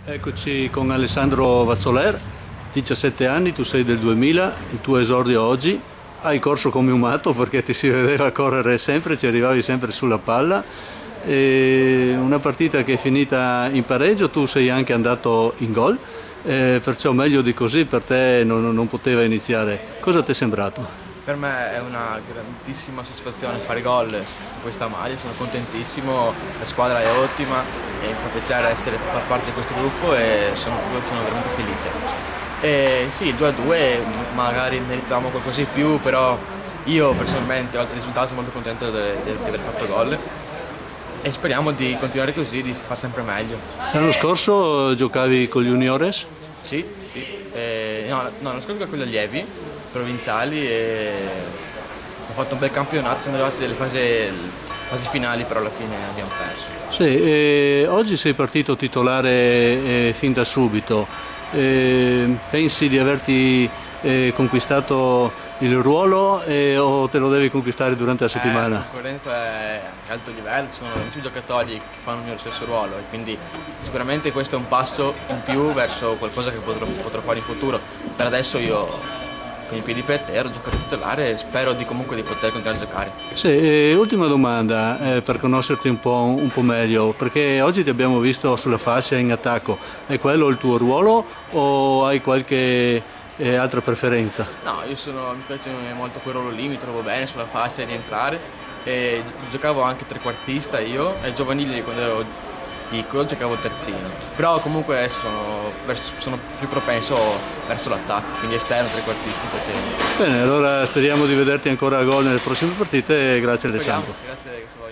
Eccoci con Alessandro Vazzoler, 17 anni, tu sei del 2000, il tuo esordio oggi, hai corso come un matto perché ti si vedeva correre sempre, ci arrivavi sempre sulla palla, e una partita che è finita in pareggio, tu sei anche andato in gol, perciò meglio di così per te non poteva iniziare. Cosa ti è sembrato? Per me è una grandissima soddisfazione fare gol con questa maglia, sono contentissimo, la squadra è ottima e mi fa piacere far parte di questo gruppo e sono veramente felice. E sì, il 2-2 magari meritavamo qualcosa in più, però io personalmente, oltre al risultato, sono molto contento di aver fatto gol e speriamo di continuare così, di far sempre meglio. L'anno scorso giocavi con gli juniores? Sì, sì. No, l'anno scorso con gli allievi provinciali e ho fatto un bel campionato, siamo arrivati alle fasi finali, però alla fine abbiamo perso. Sì, oggi sei partito titolare fin da subito. Pensi di averti conquistato il ruolo o te lo devi conquistare durante la settimana? La concorrenza è a alto livello, ci sono molti giocatori che fanno il mio stesso ruolo e quindi sicuramente questo è un passo in più verso qualcosa che potrò fare in futuro. Per adesso io con i piedi per terra, giocare titolare e spero comunque di poter continuare a giocare. Sì, ultima domanda per conoscerti un po' meglio, perché oggi ti abbiamo visto sulla fascia in attacco, è quello il tuo ruolo o hai qualche altra preferenza? No, mi piace molto quel ruolo lì, mi trovo bene sulla fascia di entrare e giocavo anche trequartista io, ai giovanili quando ero piccolo giocavo terzino, però comunque adesso sono più propenso verso l'attacco, quindi esterno, trequartista, mi piace. Bene, allora speriamo di vederti ancora a gol nelle prossime partite e grazie Speriamo, Alessandro. grazie a voi.